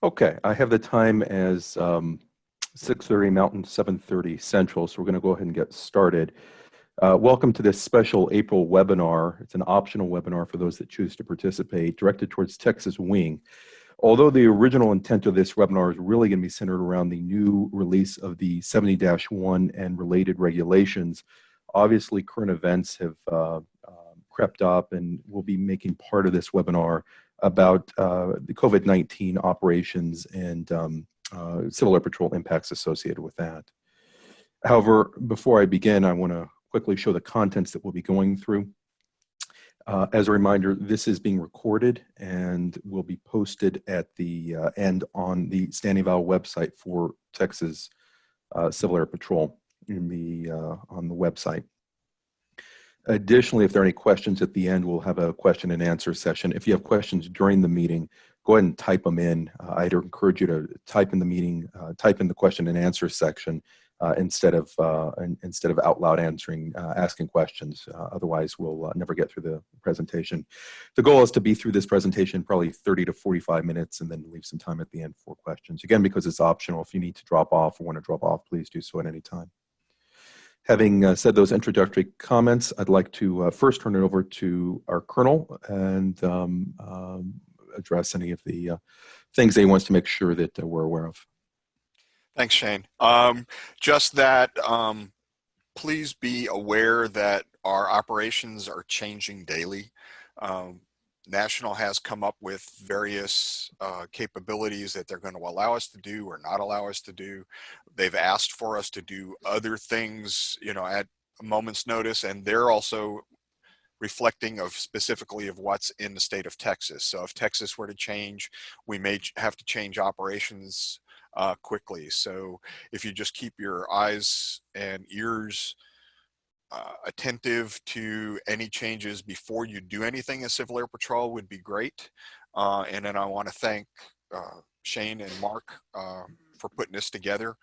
Okay, I have the time as 6:30 Mountain, 7:30 Central, so we're going to go ahead and get started. Welcome to this special April webinar. It's an optional webinar for those that choose to participate, directed towards Texas Wing. Although the original intent of this webinar is really going to be centered around the new release of the 70-1 and related regulations, obviously current events have crept up, and we'll be making part of this webinar about the COVID-19 operations and Civil Air Patrol impacts associated with that. However, before I begin, I want to quickly show the contents that we'll be going through. As a reminder, this is being recorded and will be posted at the end on the Standing Val website for Texas Civil Air Patrol on the website. Additionally, if there are any questions at the end, we'll have a question and answer session. If you have questions during the meeting, go ahead and type them in. I'd encourage you to type in the meeting, type in the question and answer section instead of out loud asking questions. Otherwise, we'll never get through the presentation. The goal is to be through this presentation probably 30 to 45 minutes and then leave some time at the end for questions. Again, because it's optional, if you need to drop off or want to drop off, please do so at any time. Having said those introductory comments, I'd like to first turn it over to our Colonel and address any of the things that he wants to make sure that we're aware of. Thanks, Shane. Just that, please be aware that our operations are changing daily. National has come up with various capabilities that they're going to allow us to do or not allow us to do. They've asked for us to do other things, at a moment's notice, and they're also reflecting specifically of what's in the state of Texas. So if Texas were to change, we may have to change operations quickly. So if you just keep your eyes and ears attentive to any changes before you do anything as Civil Air Patrol would be great. And then I want to thank Shane and Mark for putting this together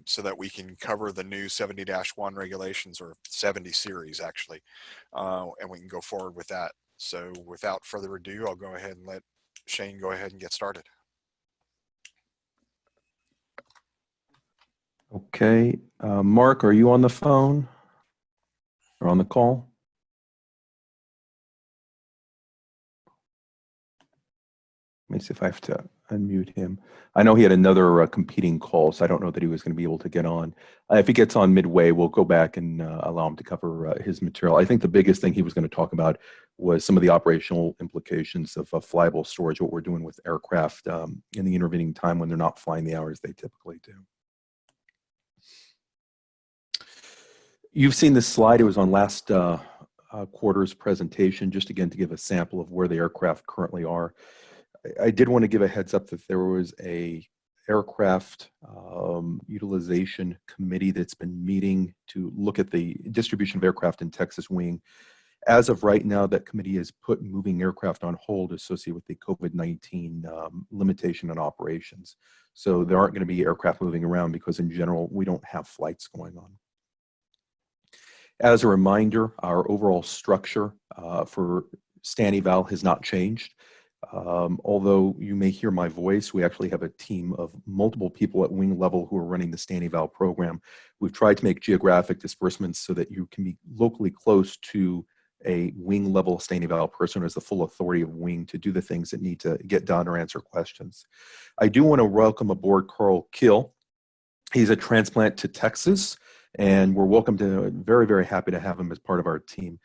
so that we can cover the new 70-1 regulations, or 70 series actually, and we can go forward with that. So without further ado, I'll go ahead and let Shane go ahead and get started. Okay, Mark, are you on the phone or on the call? Let me see if I have to unmute him. I know he had another competing call, so I don't know that he was going to be able to get on. If he gets on midway, we'll go back and allow him to cover his material. I think the biggest thing he was going to talk about was some of the operational implications of flyable storage, what we're doing with aircraft in the intervening time when they're not flying the hours they typically do. You've seen this slide. It was on last quarter's presentation, just again to give a sample of where the aircraft currently are. I did want to give a heads up that there was a aircraft utilization committee that's been meeting to look at the distribution of aircraft in Texas Wing. As of right now, that committee has put moving aircraft on hold associated with the COVID-19 limitation on operations. So there aren't going to be aircraft moving around because in general, we don't have flights going on. As a reminder, our overall structure for Standing Val has not changed. Although you may hear my voice, we actually have a team of multiple people at wing level who are running the Standing Val program. We've tried to make geographic disbursements so that you can be locally close to a wing level Standing Val person who has the full authority of wing to do the things that need to get done or answer questions. I do want to welcome aboard Carl Kill. He's a transplant to Texas, and we're very, very happy to have him as part of our team.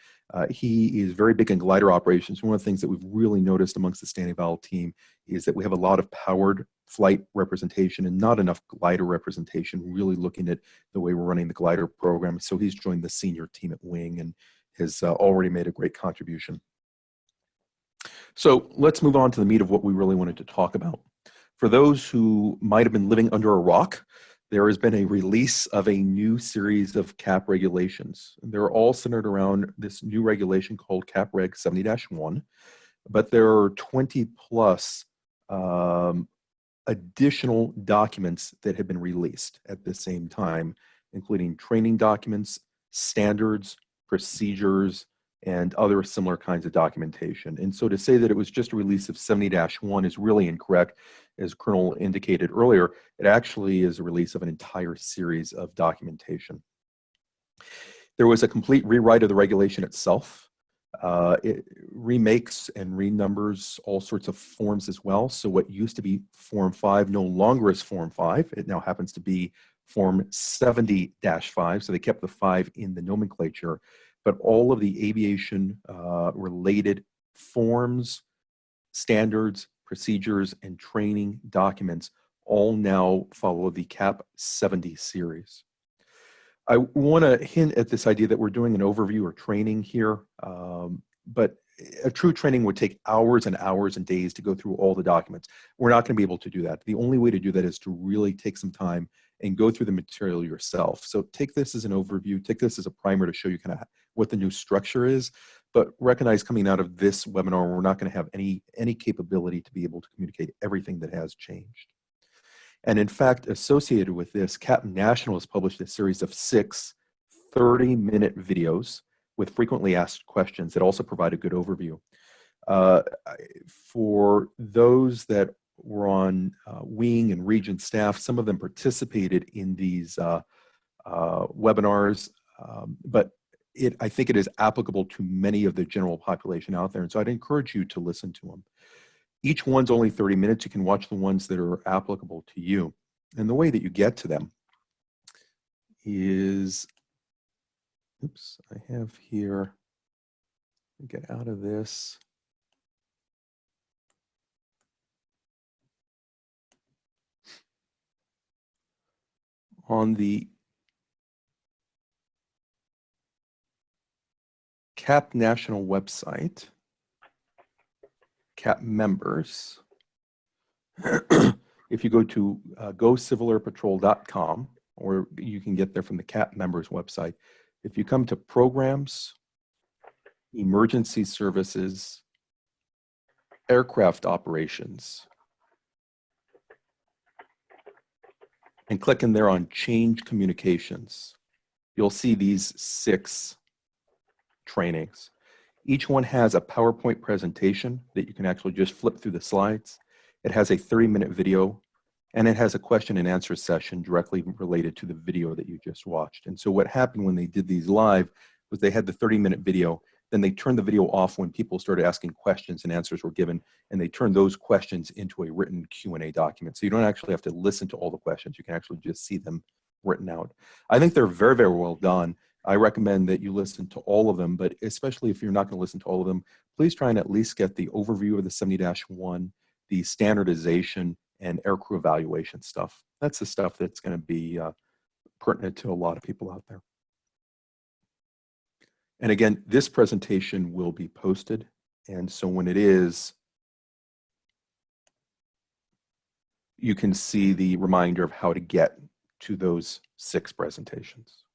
He is very big in glider operations. One of the things that we've really noticed amongst the Standing Val team is that we have a lot of powered flight representation and not enough glider representation, really looking at the way we're running the glider program. So he's joined the senior team at Wing and has already made a great contribution. So let's move on to the meat of what we really wanted to talk about. For those who might have been living under a rock, there has been a release of a new series of CAP regulations. They're all centered around this new regulation called CAP Reg 70-1, but there are 20 plus additional documents that have been released at the same time, including training documents, standards, procedures, and other similar kinds of documentation. And so to say that it was just a release of 70-1 is really incorrect. as Colonel indicated earlier, it actually is a release of an entire series of documentation. There was a complete rewrite of the regulation itself. It remakes and renumbers all sorts of forms as well. So what used to be Form 5 no longer is Form 5. It now happens to be Form 70-5. So they kept the 5 in the nomenclature, but all of the aviation related forms, standards, procedures, and training documents all now follow the CAP 70 series. I want to hint at this idea that we're doing an overview or training here, but a true training would take hours and hours and days to go through all the documents. We're not going to be able to do that. The only way to do that is to really take some time and go through the material yourself. So take this as an overview, take this as a primer to show you kind of what the new structure is, but recognize coming out of this webinar, we're not going to have any capability to be able to communicate everything that has changed. And in fact, associated with this, CAP National has published a series of 6 30-minute videos with frequently asked questions that also provide a good overview. For those that were on wing and region staff, some of them participated in these webinars, but I think it is applicable to many of the general population out there. And so I'd encourage you to listen to them. Each one's only 30 minutes. You can watch the ones that are applicable to you. And the way that you get to them is, oops, I have here, get out of this. On the CAP National website, CAP members, if you go to gocivilairpatrol.com, or you can get there from the CAP members website, if you come to programs, emergency services, aircraft operations, and click in there on change communications, you'll see these 6 trainings. Each one has a PowerPoint presentation that you can actually just flip through the slides. It has a 30-minute video, and it has a question and answer session directly related to the video that you just watched. And so what happened when they did these live was they had the 30-minute video, then they turned the video off when people started asking questions and answers were given, and they turned those questions into a written Q&A document. So you don't actually have to listen to all the questions. You can actually just see them written out. I think they're very, very well done. I recommend that you listen to all of them, but especially if you're not going to listen to all of them, please try and at least get the overview of the 70-1, the standardization, and aircrew evaluation stuff. That's the stuff that's going to be pertinent to a lot of people out there. And again, this presentation will be posted, and so when it is, you can see the reminder of how to get to those 6 presentations.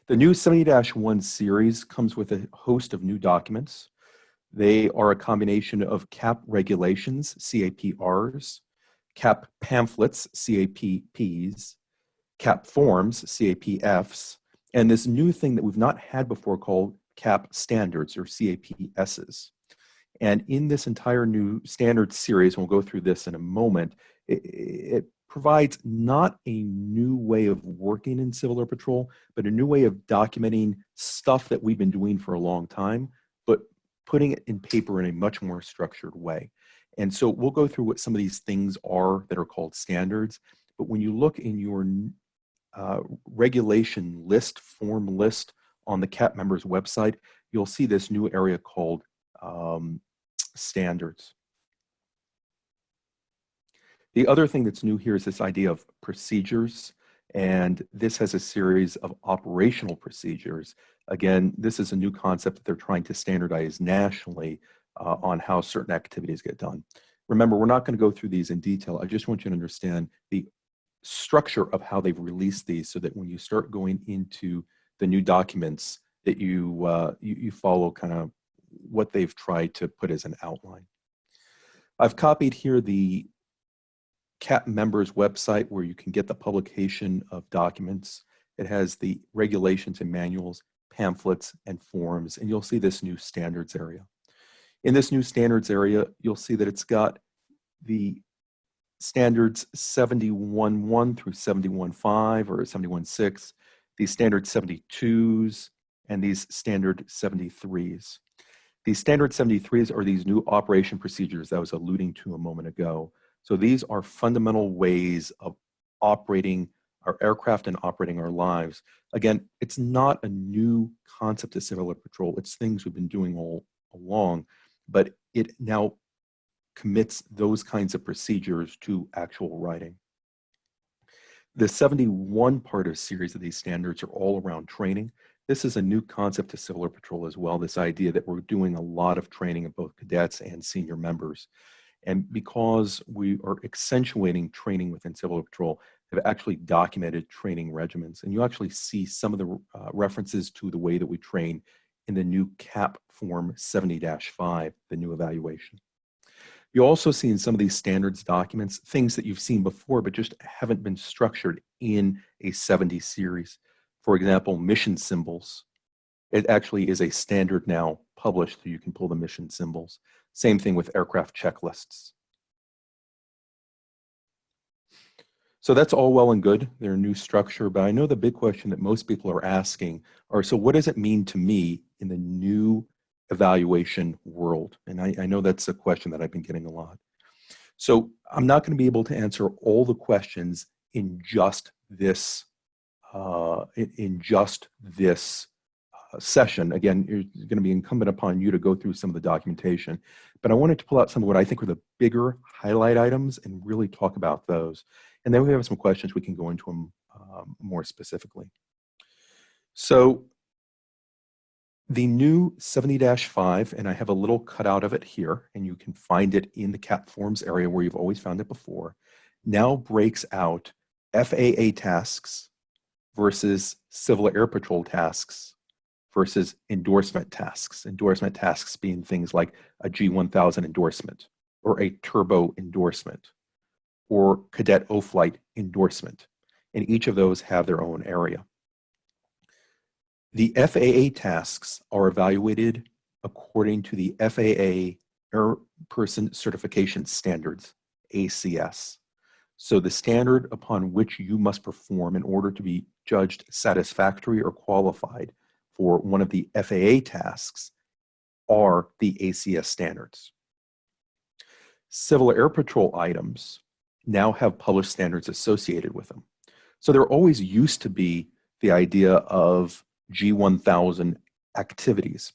The new 70-1 series comes with a host of new documents. They are a combination of CAP regulations, CAPRs, CAP pamphlets, CAPPs, CAP forms, CAPFs, and this new thing that we've not had before called CAP standards, or CAPSs. And in this entire new standards series, and we'll go through this in a moment, it provides not a new way of working in Civil Air Patrol, but a new way of documenting stuff that we've been doing for a long time, but putting it in paper in a much more structured way. And so we'll go through what some of these things are that are called standards, but when you look in your regulation list, form list on the CAP members website, you'll see this new area called standards. The other thing that's new here is this idea of procedures, and this has a series of operational procedures. Again, this is a new concept that they're trying to standardize nationally on how certain activities get done. Remember, we're not going to go through these in detail. I just want you to understand the structure of how they've released these so that when you start going into the new documents that you follow kind of what they've tried to put as an outline. I've copied here the CAP members website where you can get the publication of documents. It has the regulations and manuals, pamphlets, and forms, and you'll see this new standards area. In this new standards area, you'll see that it's got the standards 71.1 through 71.5 or 71.6, these standard 72s, and these standard 73s. These standard 73s are these new operation procedures that I was alluding to a moment ago. So these are fundamental ways of operating our aircraft and operating our lives. Again, it's not a new concept to Civil Air Patrol. It's things we've been doing all along, but it now commits those kinds of procedures to actual writing. The 71 part of series of these standards are all around training. This is a new concept to Civil Air Patrol as well, this idea that we're doing a lot of training of both cadets and senior members. And because we are accentuating training within Civil Air Patrol, have actually documented training regimens. And you actually see some of the references to the way that we train in the new CAP Form 70-5, the new evaluation. You also see in some of these standards documents, things that you've seen before, but just haven't been structured in a 70 series. For example, mission symbols. It actually is a standard now published, so you can pull the mission symbols. Same thing with aircraft checklists. So that's all well and good, their new structure, but I know the big question that most people are asking are, so what does it mean to me in the new evaluation world? And I know that's a question that I've been getting a lot. So I'm not going to be able to answer all the questions in just this session. Again, it's going to be incumbent upon you to go through some of the documentation, but I wanted to pull out some of what I think are the bigger highlight items and really talk about those. And then we have some questions we can go into them more specifically. So the new 70-5, and I have a little cutout of it here, and you can find it in the CAP forms area where you've always found it before, now breaks out FAA tasks versus Civil Air Patrol tasks versus endorsement tasks. Endorsement tasks being things like a G1000 endorsement or a turbo endorsement or cadet O-flight endorsement. And each of those have their own area. The FAA tasks are evaluated according to the FAA Air Person Certification Standards, ACS. So the standard upon which you must perform in order to be judged satisfactory or qualified for one of the FAA tasks are the ACS standards. Civil Air Patrol items now have published standards associated with them. So there always used to be the idea of G1000 activities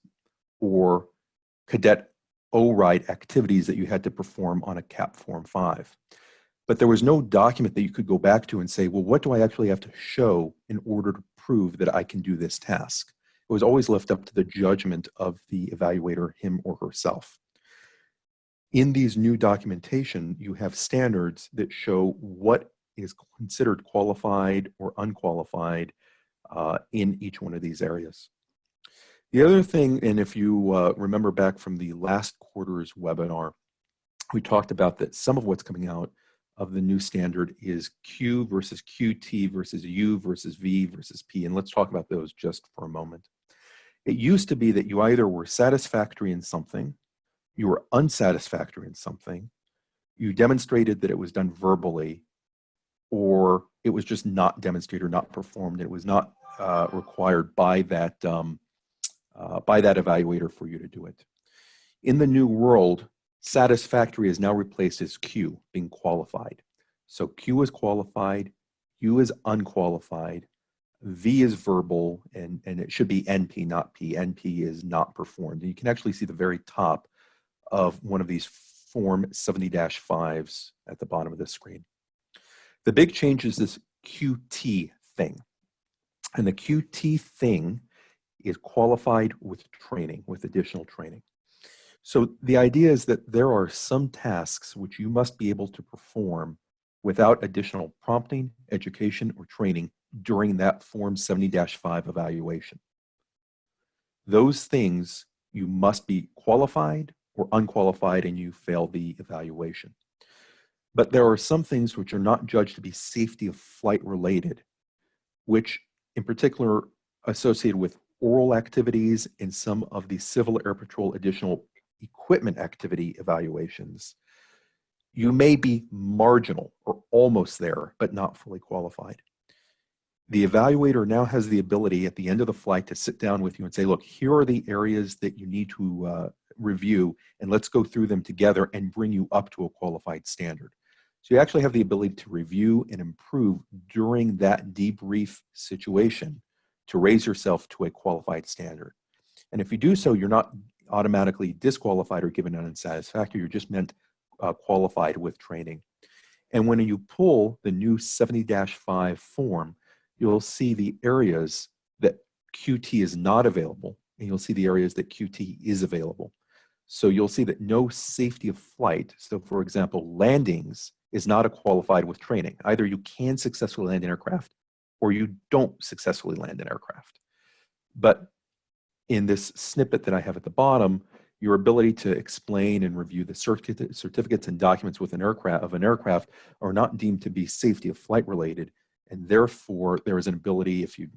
or cadet O-ride activities that you had to perform on a CAP Form 5. But there was no document that you could go back to and say, well, what do I actually have to show in order to prove that I can do this task? It was always left up to the judgment of the evaluator, him or herself. In these new documentation, you have standards that show what is considered qualified or unqualified in each one of these areas. The other thing, and if you remember back from the last quarter's webinar, we talked about that some of what's coming out of the new standard is Q versus QT versus U versus V versus P. And let's talk about those just for a moment. It used to be that you either were satisfactory in something, you were unsatisfactory in something, you demonstrated that it was done verbally, or it was just not demonstrated or not performed. It was not required by that evaluator for you to do it. In the new world, satisfactory is now replaced as Q, being qualified. So Q is qualified, U is unqualified, V is verbal, and it should be NP, not P. NP is not performed. And you can actually see the very top of one of these Form 70-5s at the bottom of the screen. The big change is this QT thing. And the QT thing is qualified with training, with additional training. So the idea is that there are some tasks which you must be able to perform without additional prompting, education, or training during that Form 70-5 evaluation. Those things you must be qualified or unqualified and you fail the evaluation. But there are some things which are not judged to be safety of flight related, which in particular associated with oral activities and some of the Civil Air Patrol additional equipment activity evaluations. you may be marginal or almost there, but not fully qualified. The evaluator now has the ability at the end of the flight to sit down with you and say, look, here are the areas that you need to review, and let's go through them together and bring you up to a qualified standard. So you actually have the ability to review and improve during that debrief situation to raise yourself to a qualified standard. And if you do so, you're not automatically disqualified or given an unsatisfactory, you're just meant qualified with training. And when you pull the new 70-5 form, you'll see the areas that QT is not available, and you'll see the areas that QT is available. So you'll see that no safety of flight, so for example, landings is not a qualified with training. Either you can successfully land an aircraft or you don't successfully land an aircraft. But in this snippet that I have at the bottom, your ability to explain and review the certificates and documents with an aircraft are not deemed to be safety of flight related, and therefore there is an ability, if you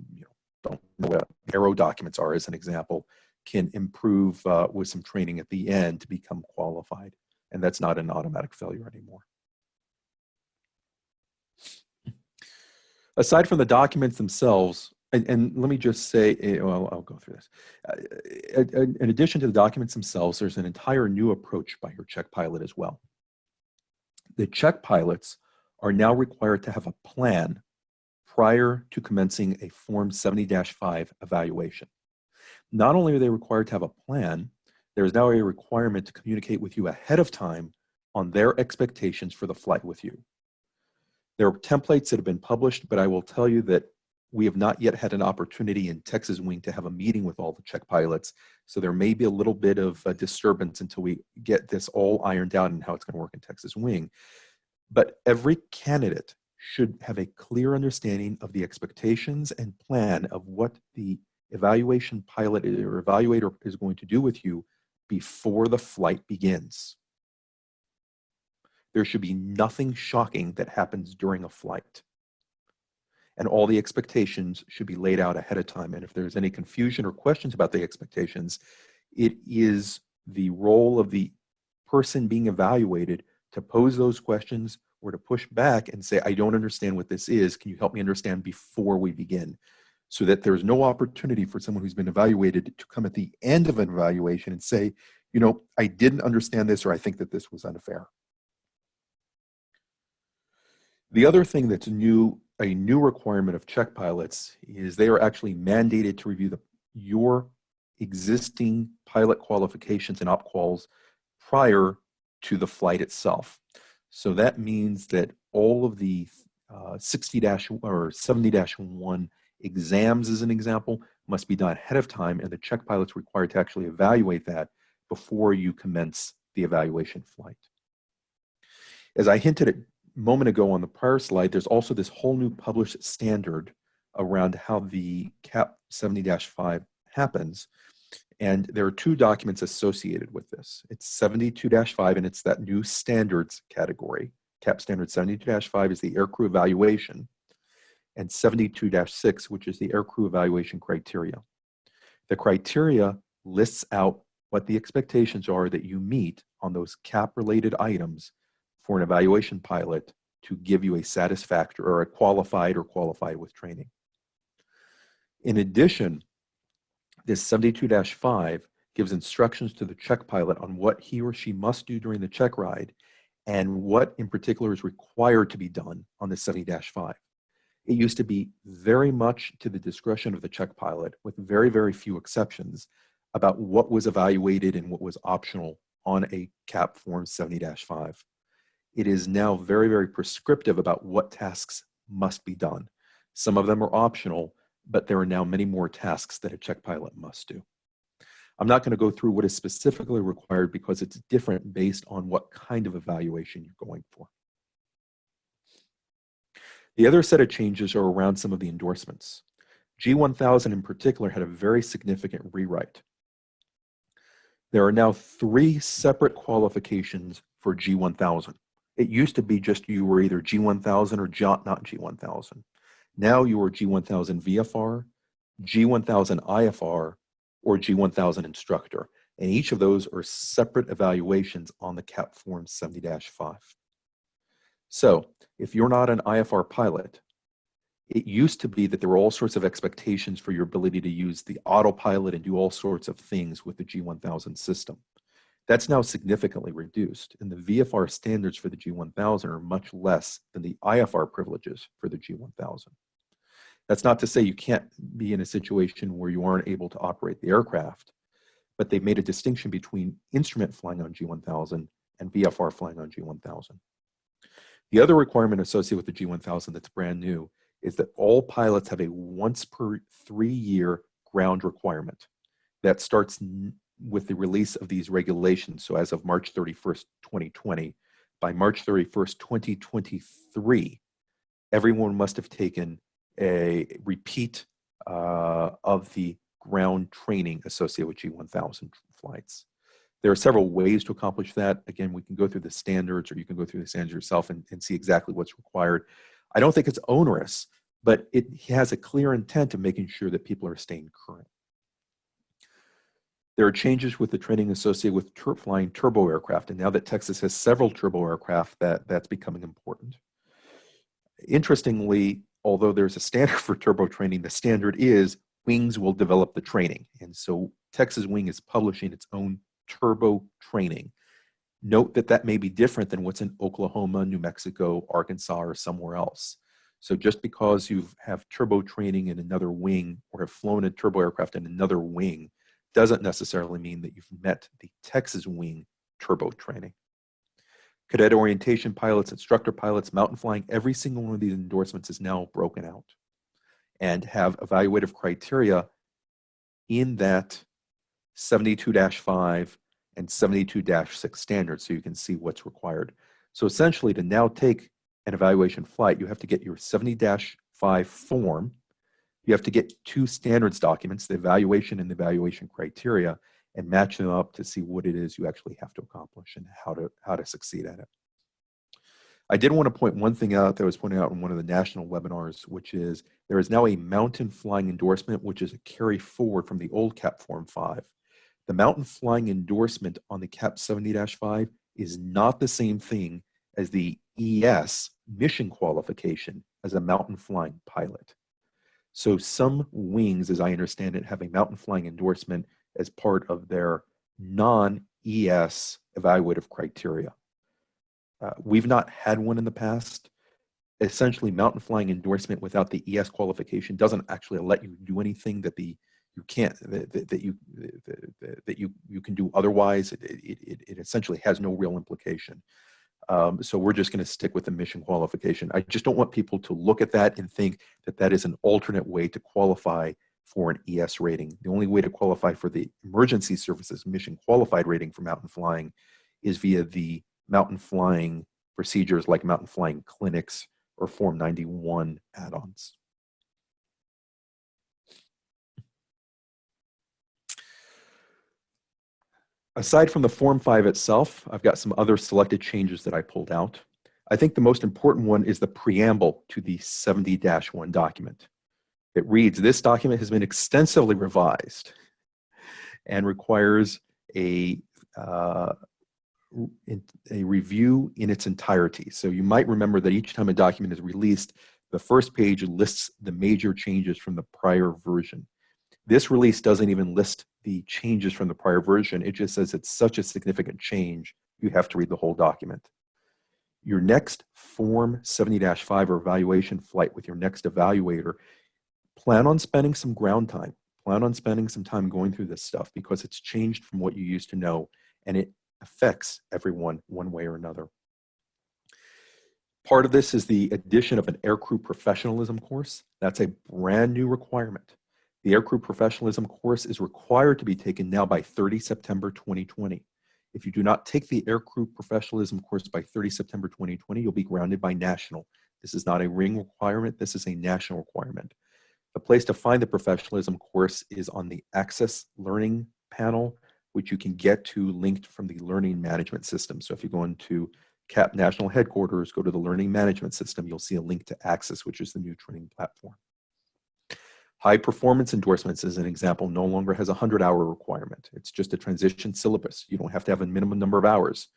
don't know what aero documents are as an example, can improve with some training at the end to become qualified, and that's not an automatic failure anymore. Aside from the documents themselves, and let me just say, well, I'll go through this. In addition to the documents themselves, there's an entire new approach by your check pilot as well. The check pilots are now required to have a plan prior to commencing a Form 70-5 evaluation. Not only are they required to have a plan, there's now a requirement to communicate with you ahead of time on their expectations for the flight with you. There are templates that have been published, but I will tell you that we have not yet had an opportunity in Texas Wing to have a meeting with all the check pilots, so there may be a little bit of a disturbance until we get this all ironed out and how it's going to work in Texas Wing. But every candidate should have a clear understanding of the expectations and plan of what the evaluation pilot or evaluator is going to do with you before the flight begins. There should be nothing shocking that happens during a flight. And all the expectations should be laid out ahead of time. And if there's any confusion or questions about the expectations, it is the role of the person being evaluated to pose those questions or to push back and say, I don't understand what this is. Can you help me understand before we begin? So that there's no opportunity for someone who's been evaluated to come at the end of an evaluation and say, you know, I didn't understand this, or I think that this was unfair. The other thing that's new, a new requirement of check pilots, is they are actually mandated to review your existing pilot qualifications and op-quals prior to the flight itself. So that means that all of the 60- or 70-1 exams, as an example, must be done ahead of time, and the check pilot's required to actually evaluate that before you commence the evaluation flight. As I hinted at a moment ago on the prior slide, there's also this whole new published standard around how the CAP 70-5 happens. And there are two documents associated with this. It's 72-5, and it's that new standards category. CAP standard 72-5 is the aircrew evaluation, and 72-6, which is the aircrew evaluation criteria. The criteria lists out what the expectations are that you meet on those CAP-related items for an evaluation pilot to give you a satisfactory or a qualified with training. In addition, this 72-5 gives instructions to the check pilot on what he or she must do during the check ride and what in particular is required to be done on the 70-5. It used to be very much to the discretion of the check pilot, with very, very few exceptions, about what was evaluated and what was optional on a CAP Form 70-5. It is now very, very prescriptive about what tasks must be done. Some of them are optional, but there are now many more tasks that a check pilot must do. I'm not going to go through what is specifically required because it's different based on what kind of evaluation you're going for. The other set of changes are around some of the endorsements. G1000 in particular had a very significant rewrite. There are now 3 separate qualifications for G1000. It used to be just you were either G1000 or not G1000. Now you are G1000 VFR, G1000 IFR, or G1000 instructor. And each of those are separate evaluations on the CAP Form 70-5. So if you're not an IFR pilot, it used to be that there were all sorts of expectations for your ability to use the autopilot and do all sorts of things with the G1000 system. That's now significantly reduced, and the VFR standards for the G1000 are much less than the IFR privileges for the G1000. That's not to say you can't be in a situation where you aren't able to operate the aircraft, but they've made a distinction between instrument flying on G1000 and VFR flying on G1000. The other requirement associated with the G1000 that's brand new is that all pilots have a once per 3-year ground requirement. That starts with the release of these regulations. So as of March 31st, 2020, by March 31st, 2023, everyone must have taken a repeat of the ground training associated with G1000 flights. There are several ways to accomplish that. Again, we can go through the standards, or you can go through the standards yourself and see exactly what's required. I don't think it's onerous, but it has a clear intent of making sure that people are staying current. There are changes with the training associated with flying turbo aircraft, and now that Texas has several turbo aircraft, that's becoming important. Interestingly, although there's a standard for turbo training, the standard is Wings will develop the training. And so Texas Wing is publishing its own turbo training. Note that that may be different than what's in Oklahoma, New Mexico, Arkansas, or somewhere else. So just because you have turbo training in another wing or have flown a turbo aircraft in another wing doesn't necessarily mean that you've met the Texas Wing turbo training. Cadet orientation pilots, instructor pilots, mountain flying, every single one of these endorsements is now broken out and have evaluative criteria in that 72-5 and 72-6 standards, so you can see what's required. So essentially, to now take an evaluation flight, you have to get your 70-5 form. You have to get 2 standards documents, the evaluation and the evaluation criteria, and match them up to see what it is you actually have to accomplish and how to succeed at it. I did want to point one thing out that I was pointing out in one of the national webinars, which is there is now a mountain flying endorsement, which is a carry forward from the old CAP Form 5. The mountain flying endorsement on the CAP 70-5 is not the same thing as the ES mission qualification as a mountain flying pilot. So some wings, as I understand it, have a mountain flying endorsement as part of their non-ES evaluative criteria. We've not had one in the past. Essentially, mountain flying endorsement without the ES qualification doesn't actually let you do anything that you can do otherwise. It essentially has no real implication. So we're just going to stick with the mission qualification. I just don't want people to look at that and think that that is an alternate way to qualify for an ES rating. The only way to qualify for the emergency services mission qualified rating for mountain flying is via the mountain flying procedures like mountain flying clinics or Form 91 add-ons. Aside from the Form 5 itself, I've got some other selected changes that I pulled out. I think the most important one is the preamble to the 70-1 document. It reads, this document has been extensively revised and requires a review in its entirety. So you might remember that each time a document is released, the first page lists the major changes from the prior version. This release doesn't even list the changes from the prior version. It just says it's such a significant change, you have to read the whole document. Your next Form 70-5 or evaluation flight with your next evaluator, plan on spending some ground time. Plan on spending some time going through this stuff because it's changed from what you used to know, and it affects everyone one way or another. Part of this is the addition of an aircrew professionalism course. That's a brand new requirement. The aircrew professionalism course is required to be taken now by 30 September 2020. If you do not take the aircrew professionalism course by 30 September 2020, you'll be grounded by national. This is not a ring requirement, this is a national requirement. The place to find the professionalism course is on the Access Learning panel, which you can get to linked from the learning management system. So if you go into CAP National Headquarters, go to the learning management system, you'll see a link to Access, which is the new training platform. High performance endorsements, as an example, no longer has a 100-hour requirement. It's just a transition syllabus. You don't have to have a minimum number of hours.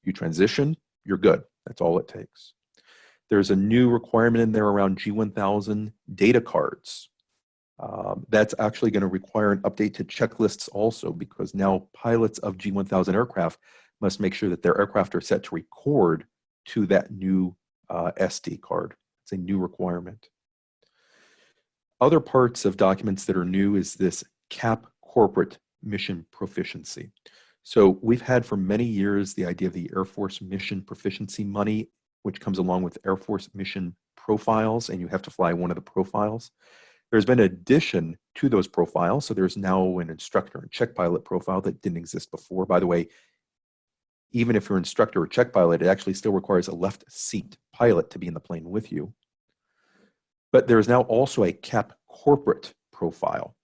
You transition, you're good. That's all it takes. There's a new requirement in there around G1000 data cards. That's actually going to require an update to checklists also, because now pilots of G1000 aircraft must make sure that their aircraft are set to record to that new SD card. It's a new requirement. Other parts of documents that are new is this CAP corporate mission proficiency. So we've had for many years the idea of the Air Force mission proficiency money, which comes along with Air Force mission profiles, and you have to fly one of the profiles. There's been an addition to those profiles. So there's now an instructor and check pilot profile that didn't exist before. By the way, even if you're an instructor or check pilot, it actually still requires a left seat pilot to be in the plane with you. But there's now also a CAP corporate profile.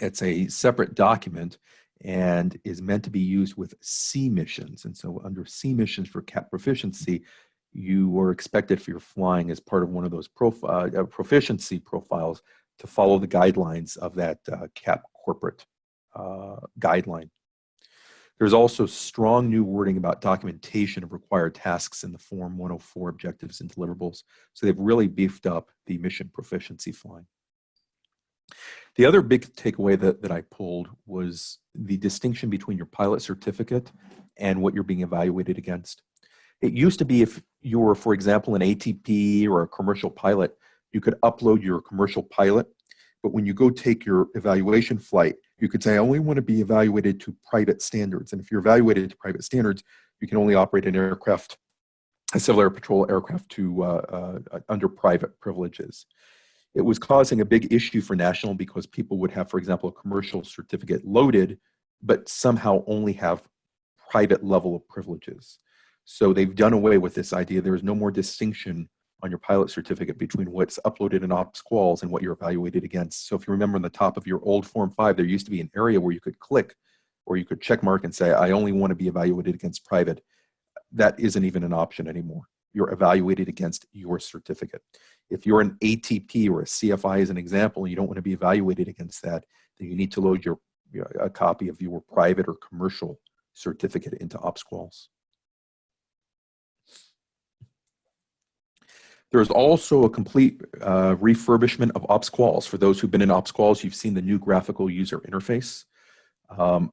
It's a separate document and is meant to be used with C missions. And so under C missions for CAP proficiency, you are expected, if you're flying as part of one of those proficiency profiles, to follow the guidelines of that CAP corporate guideline. There's also strong new wording about documentation of required tasks in the Form 104 objectives and deliverables. So they've really beefed up the mission proficiency flying. The other big takeaway that I pulled was the distinction between your pilot certificate and what you're being evaluated against. It used to be if you were, for example, an ATP or a commercial pilot, you could upload your commercial pilot, but when you go take your evaluation flight, you could say, I only want to be evaluated to private standards. And if you're evaluated to private standards, you can only operate an aircraft, a Civil Air Patrol aircraft, to under private privileges. It was causing a big issue for national because people would have, for example, a commercial certificate loaded, but somehow only have private level of privileges. So they've done away with this idea. There is no more distinction on your pilot certificate between what's uploaded in OPS-QALs and what you're evaluated against. So if you remember on the top of your old Form 5, there used to be an area where you could click or you could check mark and say, I only want to be evaluated against private. That isn't even an option anymore. You're evaluated against your certificate. If you're an ATP or a CFI as an example, and you don't want to be evaluated against that, then you need to load a copy of your private or commercial certificate into OPS-QALs. There's also a complete refurbishment of OPS-QALs. For those who've been in OPS-QALs, you've seen the new graphical user interface.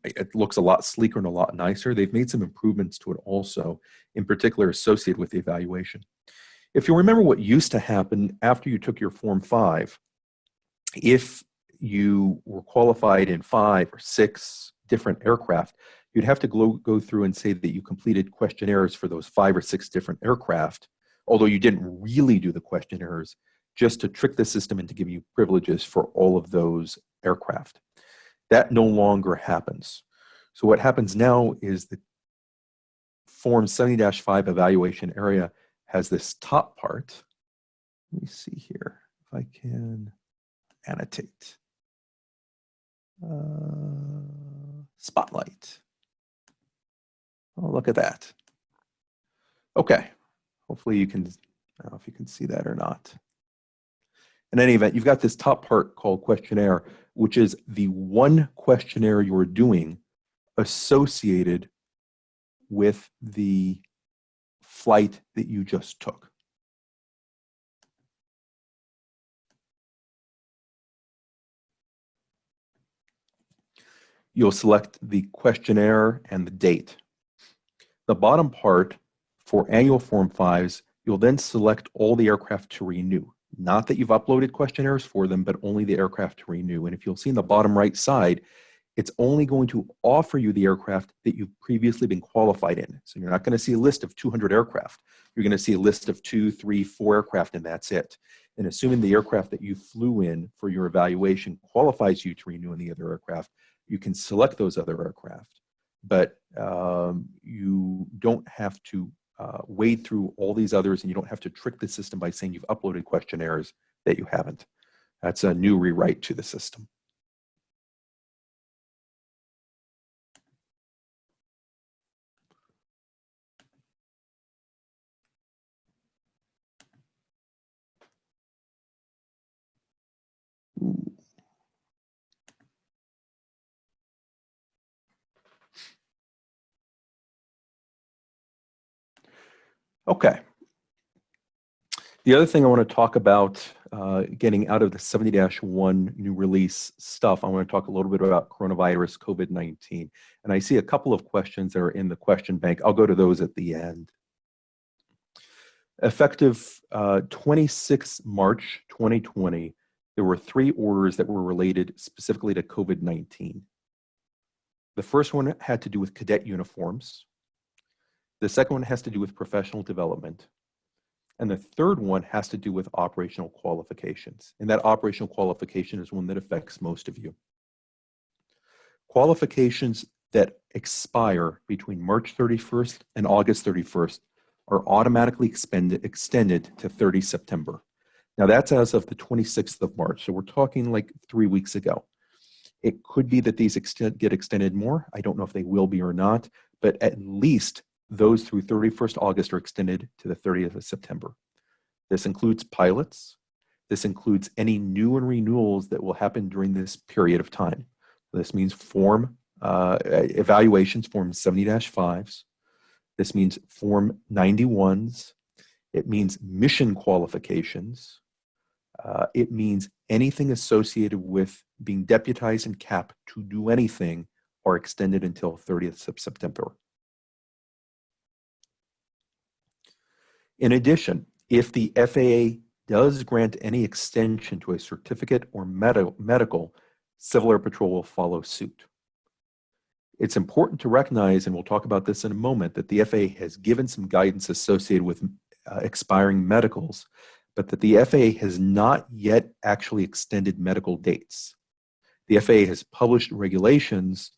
It looks a lot sleeker and a lot nicer. They've made some improvements to it also, in particular associated with the evaluation. If you remember what used to happen after you took your Form 5, if you were qualified in 5 or 6 different aircraft, you'd have to go through and say that you completed questionnaires for those 5 or 6 different aircraft, although you didn't really do the questionnaires, just to trick the system into giving you privileges for all of those aircraft. That no longer happens. So what happens now is the Form 70-5 evaluation area has this top part. Let me see here if I can annotate. Spotlight. Oh, look at that. Okay. Hopefully you can, I don't know if you can see that or not. In any event, you've got this top part called questionnaire, which is the one questionnaire you're doing associated with the flight that you just took. You'll select the questionnaire and the date. The bottom part for annual Form 5s, you'll then select all the aircraft to renew. Not that you've uploaded questionnaires for them, but only the aircraft to renew. And if you'll see in the bottom right side, it's only going to offer you the aircraft that you've previously been qualified in. So you're not going to see a list of 200 aircraft. You're going to see a list of 2, 3, 4 aircraft, and that's it. And assuming the aircraft that you flew in for your evaluation qualifies you to renew in the other aircraft, you can select those other aircraft. But you don't have to wade through all these others, and you don't have to trick the system by saying you've uploaded questionnaires that you haven't. That's a new rewrite to the system. Okay. The other thing I want to talk about, getting out of the 70-1 new release stuff, I want to talk a little bit about coronavirus, COVID-19. And I see a couple of questions that are in the question bank. I'll go to those at the end. Effective 26 March 2020, there were 3 orders that were related specifically to COVID-19. The first one had to do with cadet uniforms. The second one has to do with professional development. And the third one has to do with operational qualifications. And that operational qualification is one that affects most of you. Qualifications that expire between March 31st and August 31st are automatically extended to 30 September. Now that's as of the 26th of March. So we're talking like 3 weeks ago. It could be that these get extended more. I don't know if they will be or not, but at least those through 31st August are extended to the 30th of September. This includes pilots. This includes any new and renewals that will happen during this period of time. This means form evaluations, Form 70-5s. This means Form 91s. It means mission qualifications. It means anything associated with being deputized in CAP to do anything are extended until 30th of September. In addition, if the FAA does grant any extension to a certificate or medical, Civil Air Patrol will follow suit. It's important to recognize, and we'll talk about this in a moment, that the FAA has given some guidance associated with expiring medicals, but that the FAA has not yet actually extended medical dates. The FAA has published regulations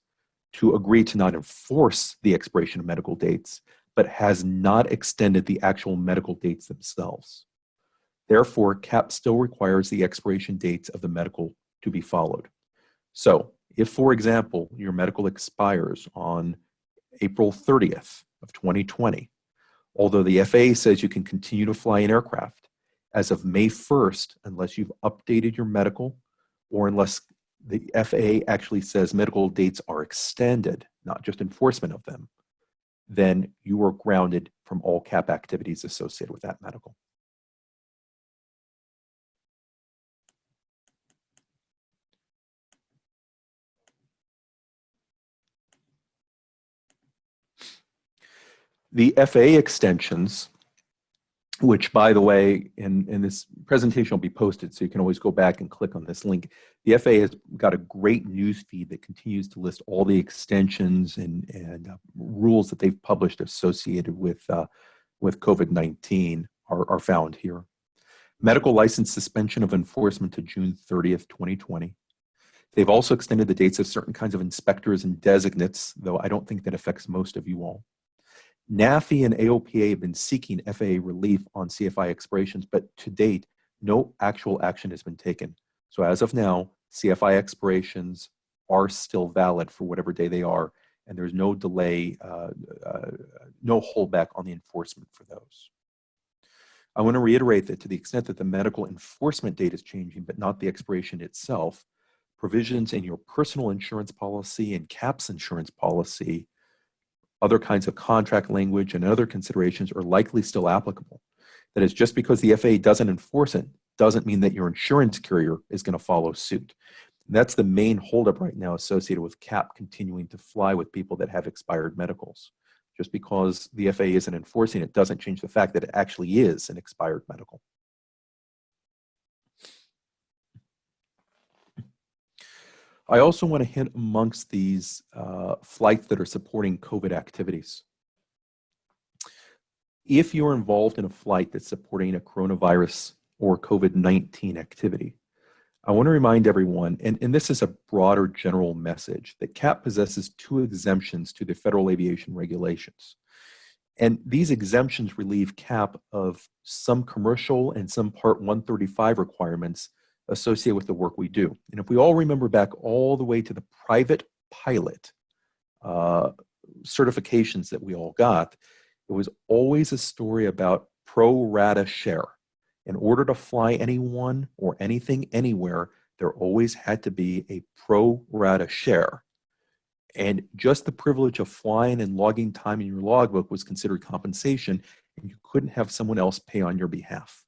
to agree to not enforce the expiration of medical dates, but has not extended the actual medical dates themselves. Therefore, CAP still requires the expiration dates of the medical to be followed. So, if, for example, your medical expires on April 30th of 2020, although the FAA says you can continue to fly an aircraft, as of May 1st, unless you've updated your medical, or unless the FAA actually says medical dates are extended, not just enforcement of them, then you are grounded from all CAP activities associated with that medical. The FAA extensions, which, by the way, in this presentation will be posted, so you can always go back and click on this link. The FAA has got a great news feed that continues to list all the extensions and rules that they've published associated with COVID-19 are found here. Medical license suspension of enforcement to June 30th, 2020. They've also extended the dates of certain kinds of inspectors and designates, though I don't think that affects most of you all. NAFI and AOPA have been seeking FAA relief on CFI expirations, but to date, no actual action has been taken. So as of now, CFI expirations are still valid for whatever day they are, and there's no delay, no holdback on the enforcement for those. I want to reiterate that to the extent that the medical enforcement date is changing, but not the expiration itself, provisions in your personal insurance policy and CAPS insurance policy, other kinds of contract language and other considerations are likely still applicable. That is, just because the FAA doesn't enforce it doesn't mean that your insurance carrier is going to follow suit. And that's the main holdup right now associated with CAP continuing to fly with people that have expired medicals. Just because the FAA isn't enforcing it doesn't change the fact that it actually is an expired medical. I also want to hint amongst these flights that are supporting COVID activities. If you're involved in a flight that's supporting a coronavirus or COVID-19 activity, I want to remind everyone, and this is a broader general message, that CAP possesses 2 exemptions to the federal aviation regulations. And these exemptions relieve CAP of some commercial and some Part 135 requirements associated with the work we do. And if we all remember back all the way to the private pilot certifications that we all got, it was always a story about pro rata share. In order to fly anyone or anything anywhere, there always had to be a pro rata share. And just the privilege of flying and logging time in your logbook was considered compensation, and you couldn't have someone else pay on your behalf.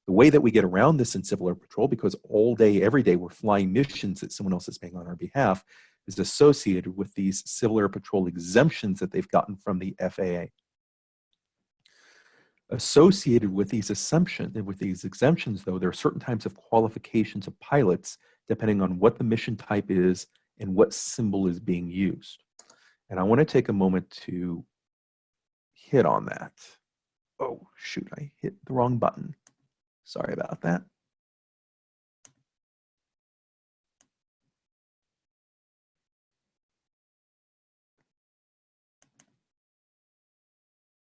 The way that we get around this in Civil Air Patrol, because all day, every day, we're flying missions that someone else is paying on our behalf, is associated with these Civil Air Patrol exemptions that they've gotten from the FAA. Associated with these exemptions, though, there are certain types of qualifications of pilots depending on what the mission type is and what symbol is being used. And I want to take a moment to hit on that. Oh, shoot, I hit the wrong button. Sorry about that.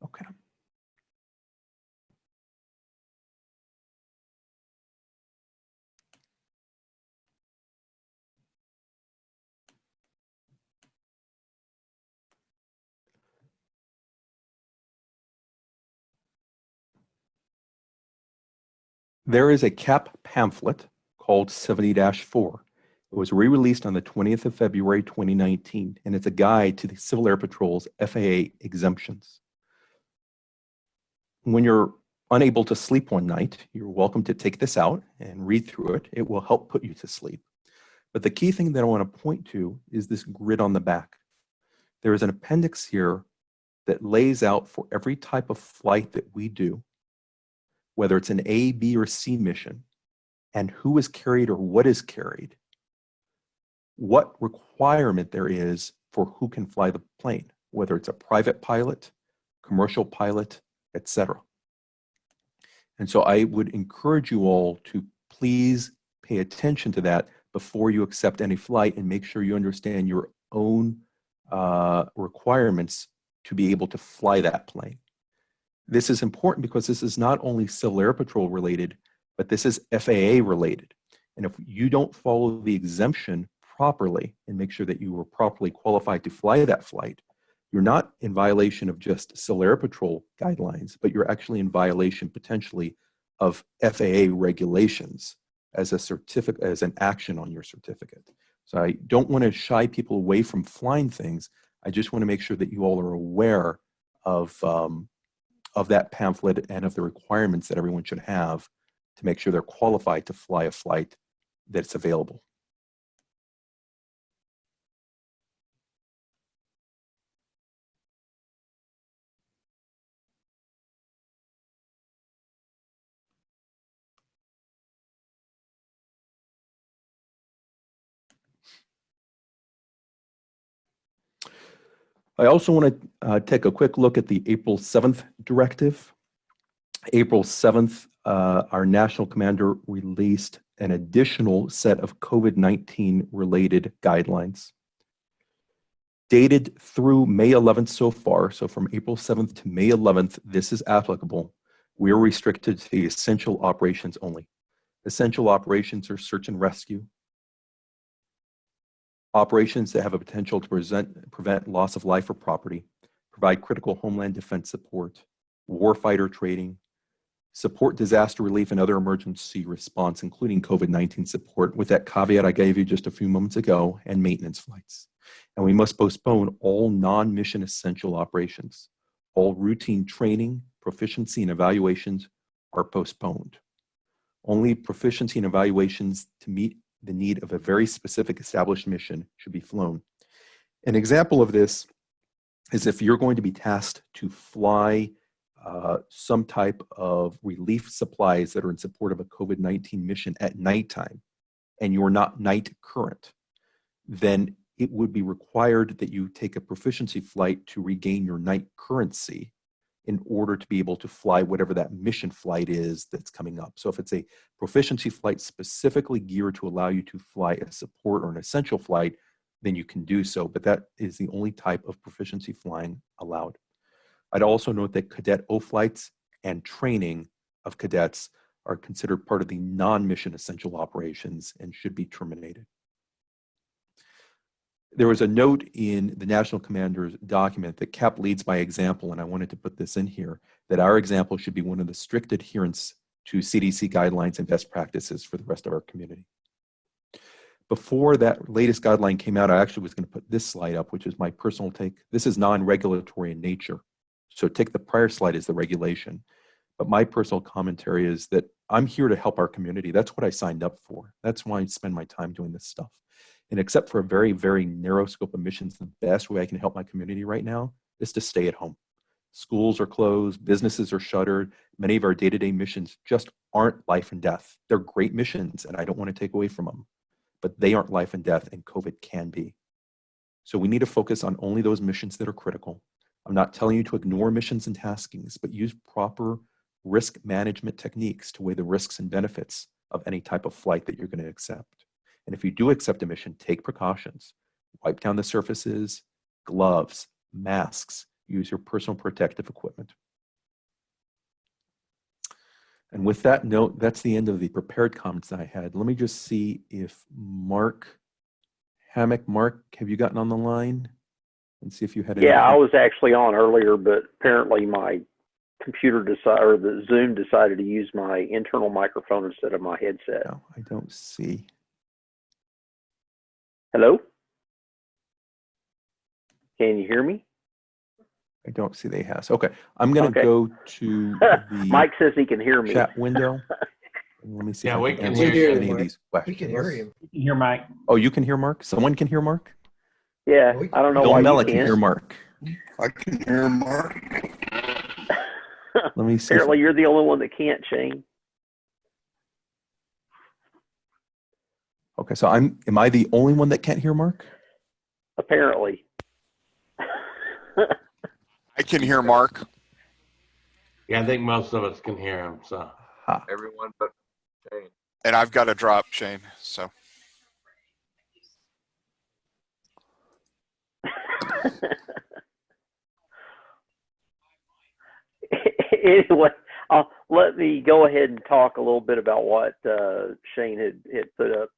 Okay. There is a CAP pamphlet called 70-4. It was re-released on the 20th of February, 2019, and it's a guide to the Civil Air Patrol's FAA exemptions. When you're unable to sleep one night, you're welcome to take this out and read through it. It will help put you to sleep. But the key thing that I want to point to is this grid on the back. There is an appendix here that lays out for every type of flight that we do, whether it's an A, B, or C mission, and who is carried or what is carried, what requirement there is for who can fly the plane, whether it's a private pilot, commercial pilot, etc. And so I would encourage you all to please pay attention to that before you accept any flight, and make sure you understand your own requirements to be able to fly that plane. This is important because this is not only Civil Air Patrol related, but this is FAA related. And if you don't follow the exemption properly and make sure that you were properly qualified to fly that flight, you're not in violation of just Civil Air Patrol guidelines, but you're actually in violation potentially of FAA regulations as a certificate, as an action on your certificate. So I don't want to shy people away from flying things. I just want to make sure that you all are aware of that pamphlet and of the requirements that everyone should have to make sure they're qualified to fly a flight that's available. I also want to take a quick look at the April 7th directive. April 7th, our national commander released an additional set of COVID-19 related guidelines. Dated through May 11th so far, so from April 7th to May 11th, this is applicable. We are restricted to the essential operations only. Essential operations are search and rescue, operations that have a potential to prevent loss of life or property, provide critical homeland defense support, warfighter training, support disaster relief and other emergency response, including COVID-19 support, with that caveat I gave you just a few moments ago, and maintenance flights. And we must postpone all non-mission essential operations. All routine training, proficiency, and evaluations are postponed. Only proficiency and evaluations to meet the need of a very specific established mission should be flown. An example of this is if you're going to be tasked to fly some type of relief supplies that are in support of a COVID-19 mission at nighttime, and you're not night current, then it would be required that you take a proficiency flight to regain your night currency in order to be able to fly whatever that mission flight is that's coming up. So if it's a proficiency flight specifically geared to allow you to fly a support or an essential flight, then you can do so, but that is the only type of proficiency flying allowed. I'd also note that cadet O flights and training of cadets are considered part of the non-mission essential operations and should be terminated. There was a note in the National Commander's document that CAP leads by example, and I wanted to put this in here, that our example should be one of the strict adherence to CDC guidelines and best practices for the rest of our community. Before that latest guideline came out, I actually was going to put this slide up, which is my personal take. This is non-regulatory in nature. So take the prior slide as the regulation. But my personal commentary is that I'm here to help our community. That's what I signed up for. That's why I spend my time doing this stuff. And except for a very, very narrow scope of missions, the best way I can help my community right now is to stay at home. Schools are closed, businesses are shuttered. Many of our day-to-day missions just aren't life and death. They're great missions, and I don't want to take away from them, but they aren't life and death, and COVID can be. So we need to focus on only those missions that are critical. I'm not telling you to ignore missions and taskings, but use proper risk management techniques to weigh the risks and benefits of any type of flight that you're going to accept. And if you do accept a mission, take precautions. Wipe down the surfaces, gloves, masks, use your personal protective equipment. And with that note, that's the end of the prepared comments I had. Let me just see if Mark Hammock, Mark, have you gotten on the line? And see if you had any. Yeah, I was actually on earlier, but apparently my computer decided, or the Zoom decided to use my internal microphone instead of my headset. No, I don't see. Hello? Can you hear me? I don't see they has. Okay, I'm going to go to the Mike says he can hear me. chat window. And let me see if I can answer hear any you, of these questions. We can hear you. You can hear Mike. Oh, you can hear Mark? Someone can hear Mark? Yeah, I don't know Bill why Mella you can can't. hear Mark. I can hear Mark. Let me see. Apparently you're the only one that can't, Shane. Okay, so am I the only one that can't hear Mark? Apparently. I can hear Mark. Yeah, I think most of us can hear him. So Everyone but Shane. And I've got to drop Shane. So Anyway, let me go ahead and talk a little bit about what Shane had put up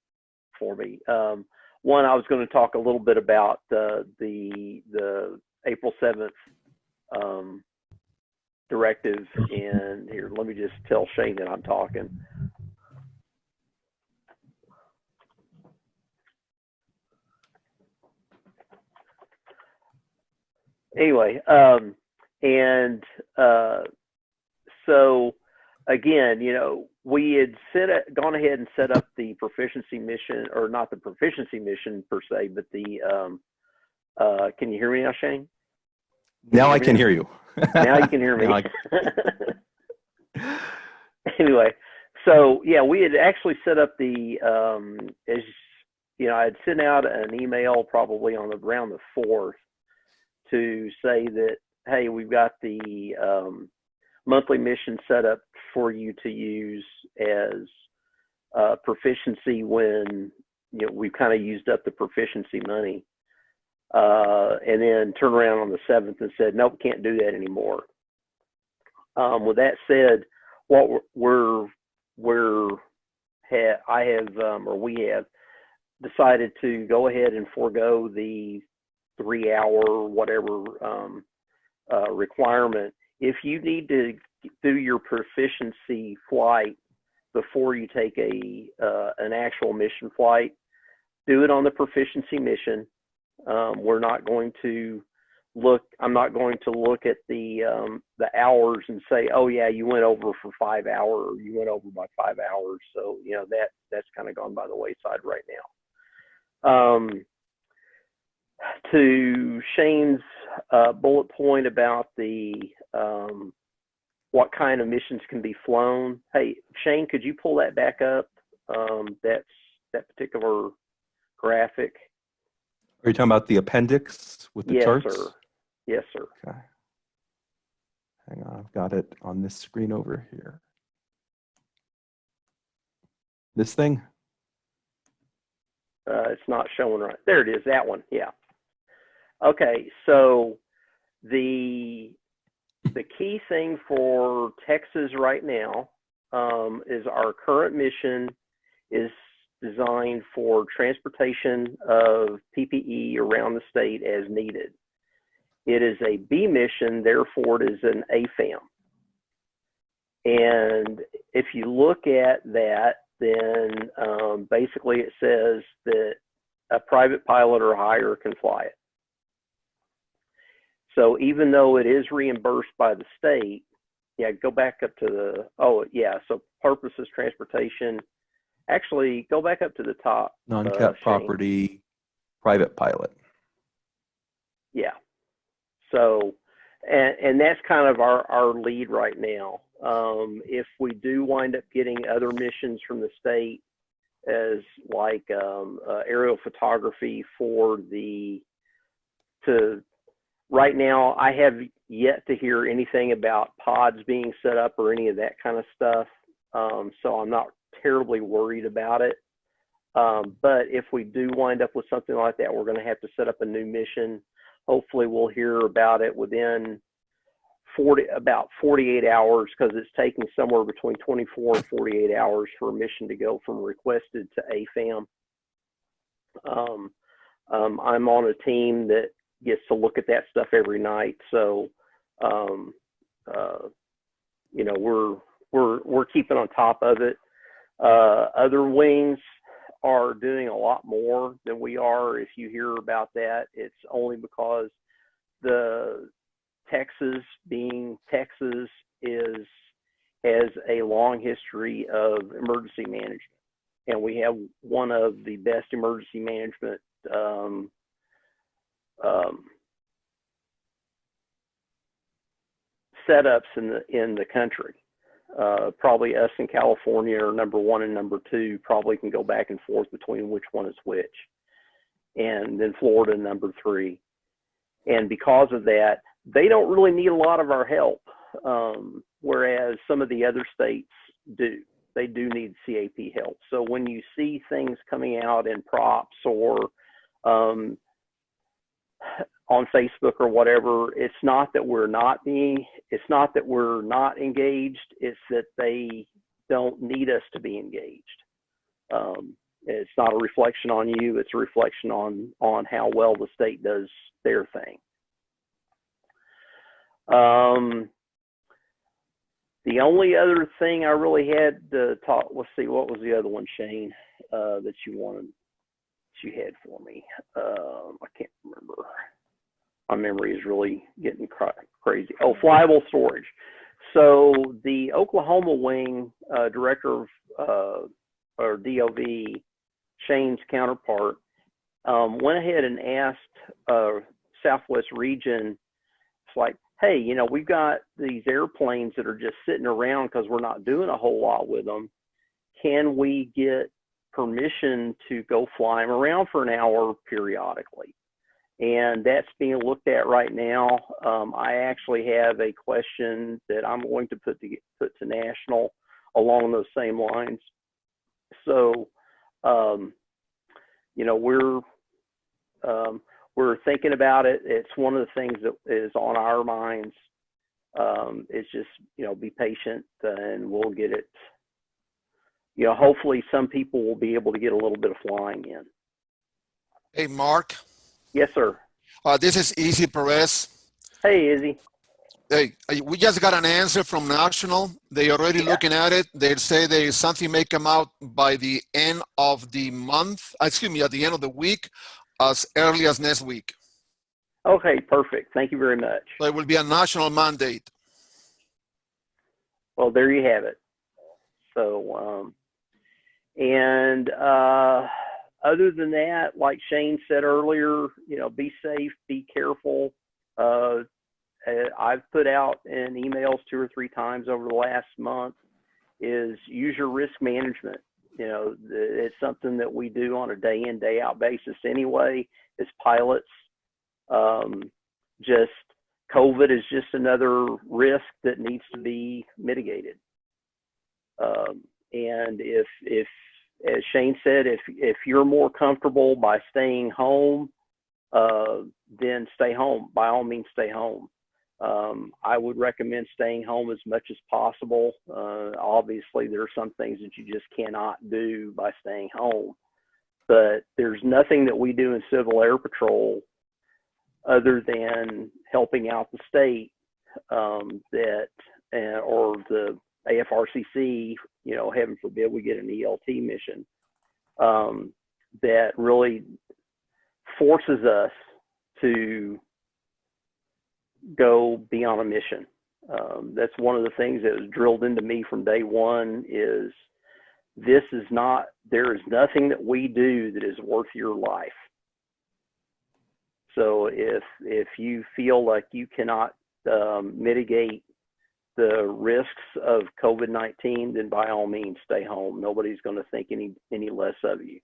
for me. One, I was going to talk a little bit about the April 7th directive. And here, let me just tell Shane that I'm talking. Anyway, so again, you know, we had gone ahead and set up the proficiency mission, or not the proficiency mission per se, but the, can you hear me now, Shane? Now I can hear you. Now you can hear me. Anyway, so yeah, we had actually set up the, as you know, I had sent out an email probably on around the 4th to say that, hey, we've got the monthly mission set up for you to use as proficiency when, you know, we've kind of used up the proficiency money. And then turn around on the 7th and said, nope, can't do that anymore. With that said, what we have decided to go ahead and forego the 3-hour whatever requirement. If you need to do your proficiency flight before you take an actual mission flight, do it on the proficiency mission. We're not going to look. I'm not going to look at the hours and say, oh yeah, you went over for 5 hours, or you went over by 5 hours. So you know that's kind of gone by the wayside right now. To Shane's bullet point about the what kind of missions can be flown. Hey, Shane, could you pull that back up? That particular graphic. Are you talking about the appendix with the charts? Yes, sir. Yes, sir. Okay. Hang on, I've got it on this screen over here. This thing? It's not showing right. There it is, that one, yeah. Okay, so the key thing for Texas right now is our current mission is designed for transportation of PPE around the state as needed. It is a B mission, therefore it is an AFAM. And if you look at that, then basically it says that a private pilot or higher can fly it. So even though it is reimbursed by the state, yeah, go back up to the, oh, yeah, so purposes, transportation. Actually, go back up to the top. Non-cap Shane. property, private pilot. Yeah. So, and that's kind of our lead right now. If we do wind up getting other missions from the state as like aerial photography for right now, I have yet to hear anything about pods being set up or any of that kind of stuff. So I'm not terribly worried about it. But if we do wind up with something like that, we're going to have to set up a new mission. Hopefully we'll hear about it within about 48 hours, because it's taking somewhere between 24 and 48 hours for a mission to go from requested to AFAM. I'm on a team that gets to look at that stuff every night. So, you know, we're keeping on top of it. Other wings are doing a lot more than we are. If you hear about that, it's only because the Texas, being Texas, has a long history of emergency management, and we have one of the best emergency management setups in the country. Probably us in California are number one and number two. Probably can go back and forth between which one is which, and then Florida number three. And because of that, they don't really need a lot of our help, whereas some of the other states do. They do need CAP help. So when you see things coming out in props or on Facebook or whatever, it's not that we're not engaged. It's that they don't need us to be engaged. It's not a reflection on you. It's a reflection on how well the state does their thing. The only other thing I really had to talk, let's see, what was the other one, Shane, that you had for me? I can't remember. My memory is really getting crazy. Oh, flyable storage. So the Oklahoma wing director of, or DOV, Shane's counterpart, went ahead and asked Southwest region, it's like, hey, you know, we've got these airplanes that are just sitting around because we're not doing a whole lot with them. Can we get permission to go fly them around for an hour periodically? And that's being looked at right now. I actually have a question that I'm going to put to National along those same lines. So, you know, we're thinking about it. It's one of the things that is on our minds. It's just, you know, be patient and we'll get it. You know, hopefully some people will be able to get a little bit of flying in. Hey, Mark. Yes, sir. This is Izzy Perez. Hey, Izzy. Hey, we just got an answer from National. They already looking at it. They say something may come out by the end of the month. Excuse me, at the end of the week, as early as next week. Okay, perfect. Thank you very much. So it will be a national mandate. Well, there you have it. So, other than that, like Shane said earlier, you know, be safe, be careful. I've put out in emails 2 or 3 times over the last month is use your risk management. You know, it's something that we do on a day in, day out basis anyway, as pilots. Just COVID is just another risk that needs to be mitigated. And if, as Shane said, if you're more comfortable by staying home, then stay home. By all means, stay home. I would recommend staying home as much as possible. Obviously, there are some things that you just cannot do by staying home. But there's nothing that we do in Civil Air Patrol other than helping out the state or the AFRCC, you know, heaven forbid we get an ELT mission, that really forces us to go be on a mission. That's one of the things that was drilled into me from day one is this is not, there is nothing that we do that is worth your life. So if you feel like you cannot mitigate the risks of COVID-19, then by all means stay home. Nobody's going to think any less of you.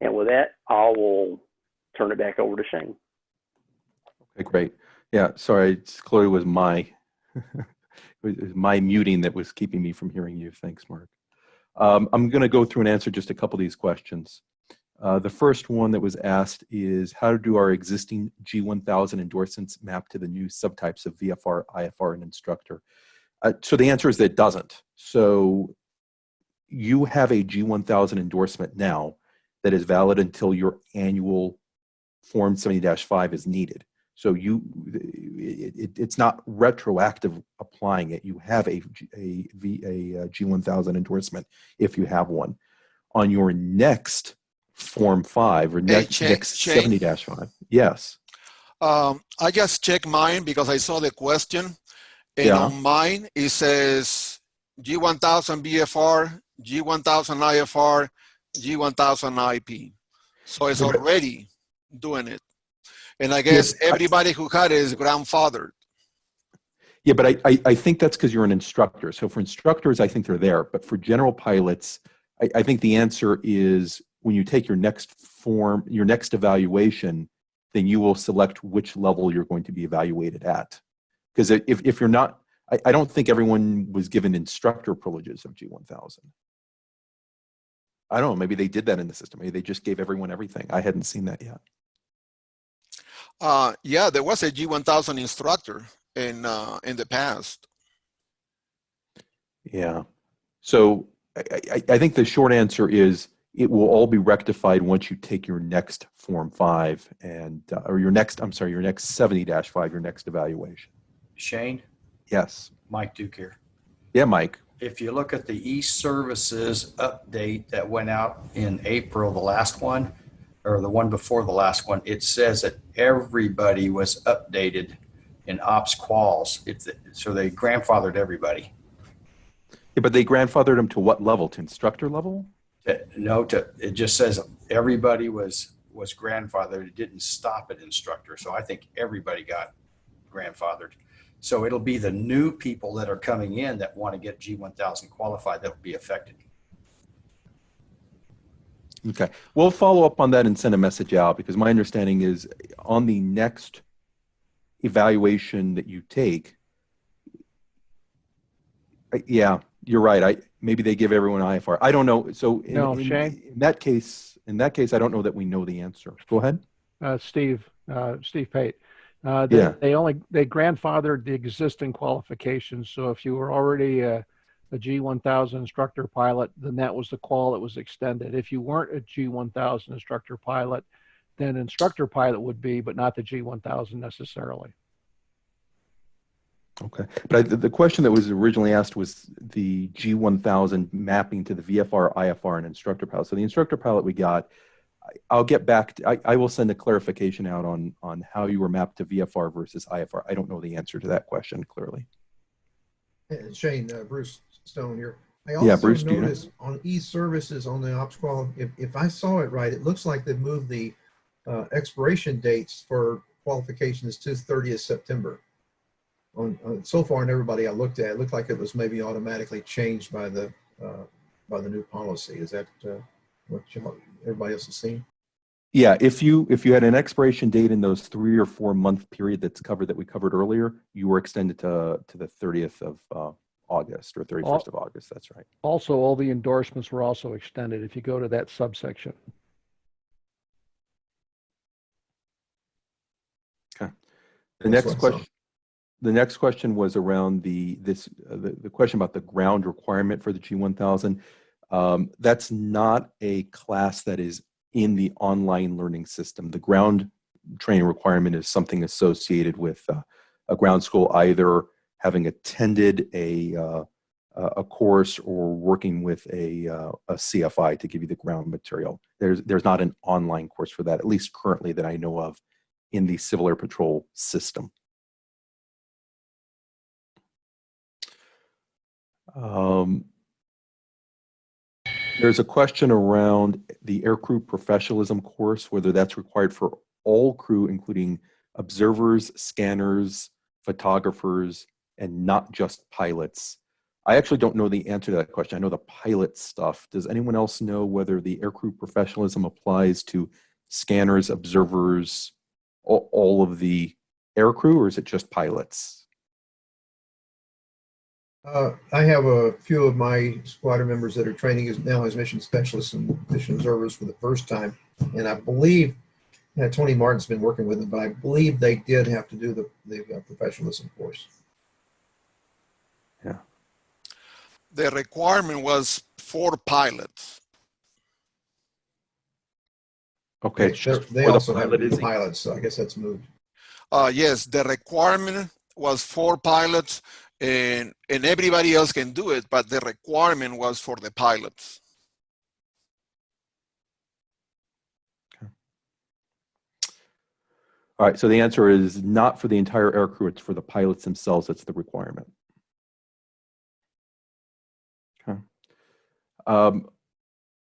And with that, I will turn it back over to Shane. Okay, great. Yeah, sorry, it clearly was my it was my muting that was keeping me from hearing you. Thanks, Mark. I'm going to go through and answer just a couple of these questions. The first one that was asked is, how do our existing G1000 endorsements map to the new subtypes of VFR, IFR, and instructor? So the answer is that it doesn't. So you have a G1000 endorsement now that is valid until your annual Form 70-5 is needed. So it's not retroactive applying it. You have a G1000 endorsement if you have one. On your next Form 5 or next 70-5. Yes. I just checked mine because I saw the question. And on mine, it says G1000 BFR, G1000 IFR, G1000 IP. So it's already doing it. And I guess everybody who had it is grandfathered. Yeah, but I think that's because you're an instructor. So for instructors, I think they're there. But for general pilots, I think the answer is when you take your next form, your next evaluation, then you will select which level you're going to be evaluated at. Because if you're not, I don't think everyone was given instructor privileges of G1000. I don't know, maybe they did that in the system. Maybe they just gave everyone everything. I hadn't seen that yet. Yeah, there was a G1000 instructor in the past. Yeah. So I think the short answer is it will all be rectified once you take your next Form 5 and or your next 70-5, your next evaluation. Shane? Yes. Mike Duke here. Yeah, Mike. If you look at the e-services update that went out in April, the last one, or the one before the last one, it says that everybody was updated in ops quals. So they grandfathered everybody. Yeah, but they grandfathered them to what level? To instructor level? It just says everybody was grandfathered. It didn't stop at instructor. So I think everybody got grandfathered. So it'll be the new people that are coming in that want to get G1000 qualified that will be affected. Okay. We'll follow up on that and send a message out, because my understanding is on the next evaluation that you take, yeah, you're right. Maybe they give everyone IFR. I don't know. So Shane? in that case, I don't know that we know the answer. Go ahead. Steve Pate. They grandfathered the existing qualifications. So if you were already a G1000 instructor pilot, then that was the qual that was extended. If you weren't a G1000 instructor pilot, then instructor pilot would be, but not the G1000 necessarily. Okay. But the question that was originally asked was the G1000 mapping to the VFR, IFR, and instructor pilot. So the instructor pilot we got, I'll get back to, I will send a clarification out on how you were mapped to VFR versus IFR. I don't know the answer to that question clearly. Shane, Bruce Stone here. I also Bruce, noticed on e-services on the ops qual, if I saw it right, it looks like they moved the expiration dates for qualifications to 30th September. So far, and everybody I looked at, it looked like it was maybe automatically changed by the new policy. Is that what everybody else has seen? Yeah, if you had an expiration date in those 3 or 4 month period that we covered earlier, you were extended to the 30th of August or 31st of August. That's right. Also, all the endorsements were also extended if you go to that subsection. Okay. The next question was around the question about the ground requirement for the G1000. That's not a class that is in the online learning system. The ground training requirement is something associated with a ground school, either having attended a course or working with a CFI to give you the ground material. There's not an online course for that, at least currently that I know of in the Civil Air Patrol system. There's a question around the aircrew professionalism course, whether that's required for all crew, including observers, scanners, photographers, and not just pilots. I actually don't know the answer to that question. I know the pilot stuff. Does anyone else know whether the aircrew professionalism applies to scanners, observers, all of the aircrew, or is it just pilots? I have a few of my squadron members that are training now as mission specialists and mission observers for the first time, and I believe Tony Martin's been working with them, but I believe they did have to do the professionalism course. Yeah. The requirement was for pilots. Okay. They also have to be pilots, so I guess that's moved. Yes, the requirement was for pilots, and everybody else can do it, but the requirement was for the pilots. Okay. All right, so the answer is not for the entire aircrew, it's for the pilots themselves, that's the requirement. Okay.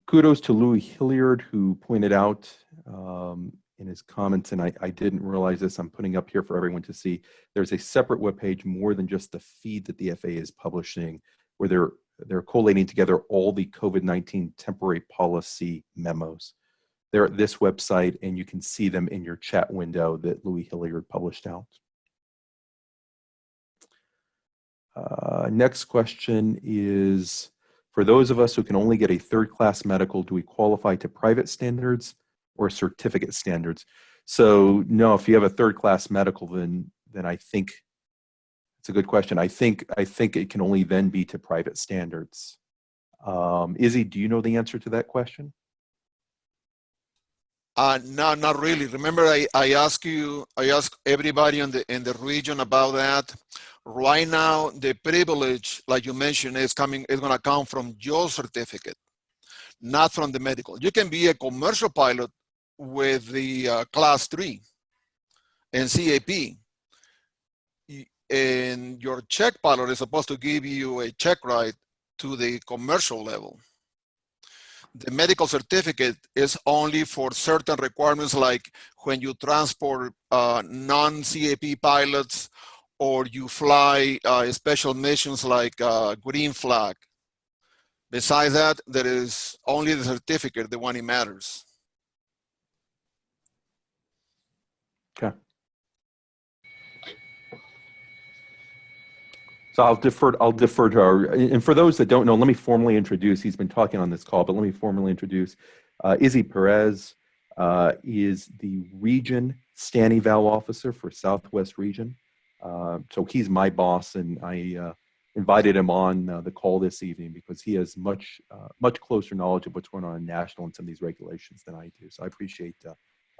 Kudos to Louis Hilliard, who pointed out in his comments, and I didn't realize this, I'm putting up here for everyone to see, there's a separate webpage more than just the feed that the FAA is publishing, where they're collating together all the COVID-19 temporary policy memos. They're at this website, and you can see them in your chat window that Louis Hilliard published out. Next question is, for those of us who can only get a third-class medical, do we qualify to private standards or certificate standards? So no, if you have a third-class medical, then I think it's a good question. I think it can only then be to private standards. Izzy, do you know the answer to that question? No, not really. Remember, I asked everybody in the region about that. Right now, the privilege, like you mentioned, is going to come from your certificate, not from the medical. You can be a commercial pilot with the class 3 and CAP, and your check pilot is supposed to give you a check ride to the commercial level. The medical certificate is only for certain requirements, like when you transport non-CAP pilots, or you fly special missions like green flag. Besides that, there is only the certificate, the one that matters. Okay. So I'll defer to our, and for those that don't know, let me formally introduce, he's been talking on this call, but let me formally introduce Izzy Perez is the region Stanny Val officer for Southwest region. So he's my boss, and I invited him on the call this evening because he has much closer knowledge of what's going on in national and some of these regulations than I do. So I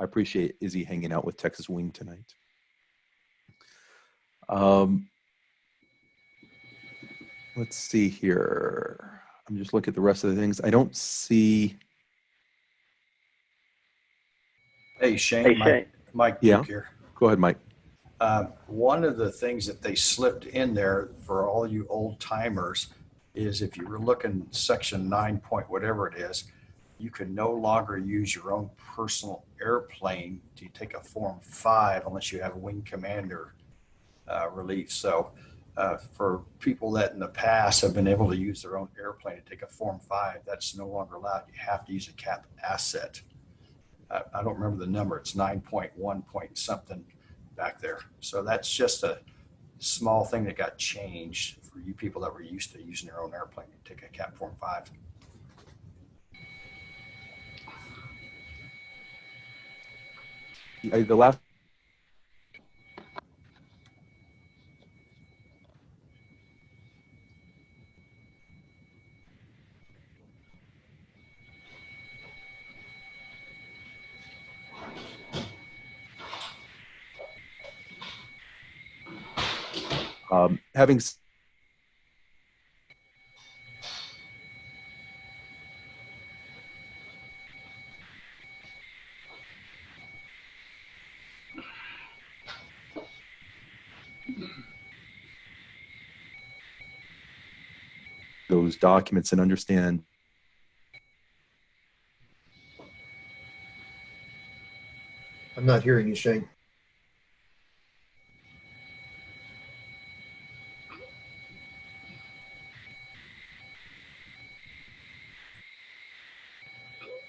appreciate Izzy hanging out with Texas Wing tonight. Let's see here. I'm just looking at the rest of the things. I don't see. Hey, Shane. Mike Yeah. Duke here. Go ahead, Mike. One of the things that they slipped in there for all you old timers is if you were looking section 9 point whatever it is, you can no longer use your own personal airplane to take a Form 5 unless you have a wing commander release. So for people that in the past have been able to use their own airplane to take a Form 5, that's no longer allowed. You have to use a cap asset. I don't remember the number. It's 9.1 point something back there. So that's just a small thing that got changed for you people that were used to using their own airplane to take a cap Form 5. The last. Having those documents and understand. I'm not hearing you, Shane.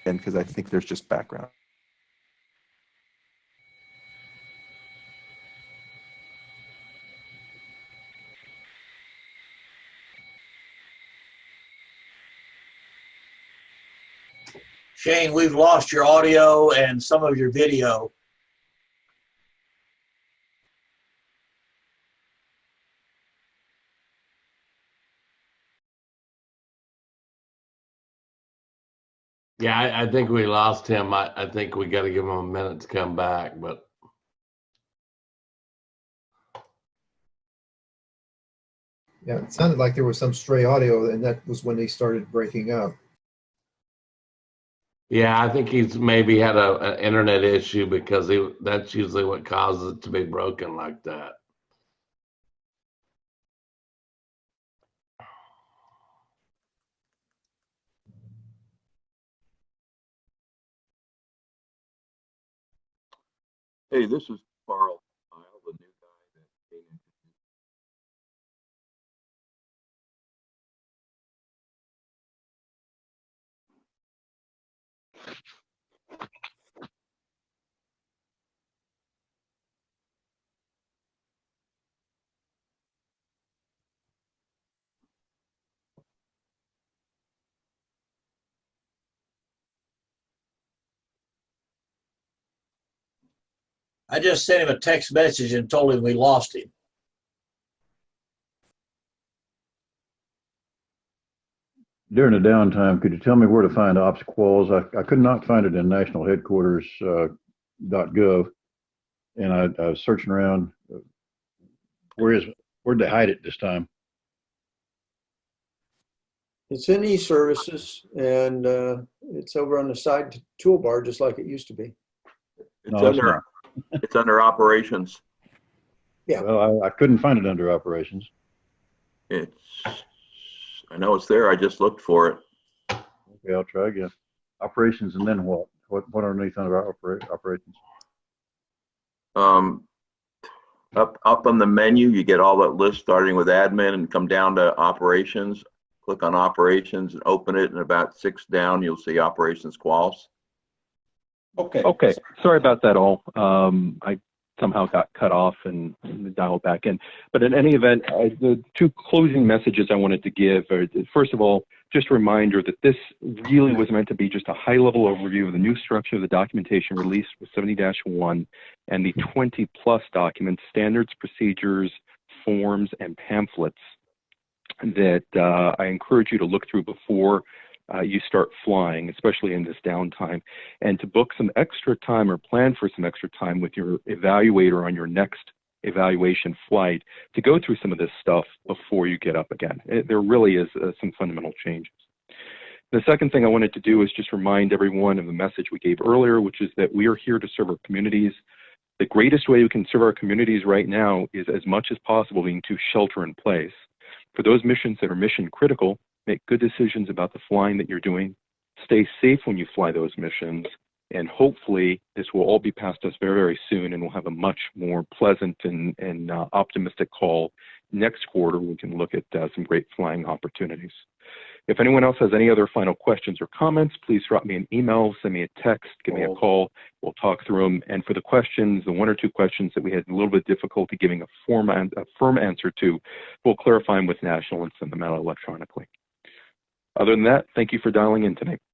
And because I think there's just background. Shane, we've lost your audio and some of your video. Yeah, I think we lost him. I think we got to give him a minute to come back, but. Yeah, it sounded like there was some stray audio, and that was when they started breaking up. Yeah, I think he's maybe had an internet issue because that's usually what causes it to be broken like that. Hey, this is Carl, the new guy that came in. I just sent him a text message and told him we lost him. During the downtime, could you tell me where to find ops quals? I could not find it in national headquarters .gov, and I was searching around. Where'd they hide it this time? It's in e-services, and it's over on the side toolbar, just like it used to be. It's under operations. Yeah. Well, I couldn't find it under operations. I know it's there. I just looked for it. Okay, I'll try again. Operations, and then what? What underneath under operations? Up on the menu, you get all that list starting with admin and come down to operations. Click on operations and open it, and about 6 down, you'll see operations quals. Okay. Sorry about that all. I somehow got cut off and dialed back in. But in any event, the 2 closing messages I wanted to give are, first of all, just a reminder that this really was meant to be just a high-level overview of the new structure of the documentation released with 70-1 and the 20-plus documents, standards, procedures, forms, and pamphlets that I encourage you to look through before you start flying, especially in this downtime, and to book some extra time or plan for some extra time with your evaluator on your next evaluation flight to go through some of this stuff before you get up again. There really is some fundamental changes. The second thing I wanted to do is just remind everyone of the message we gave earlier, which is that we are here to serve our communities. The greatest way we can serve our communities right now is as much as possible being to shelter in place. For those missions that are mission critical, make good decisions about the flying that you're doing. Stay safe when you fly those missions. And hopefully this will all be past us very, very soon, and we'll have a much more pleasant and optimistic call next quarter. We can look at some great flying opportunities. If anyone else has any other final questions or comments, please drop me an email, send me a text, give me a call. We'll talk through them. And for the questions, the 1 or 2 questions that we had a little bit of difficulty giving a firm answer to, we'll clarify them with National and send them out electronically. Other than that, thank you for dialing in tonight.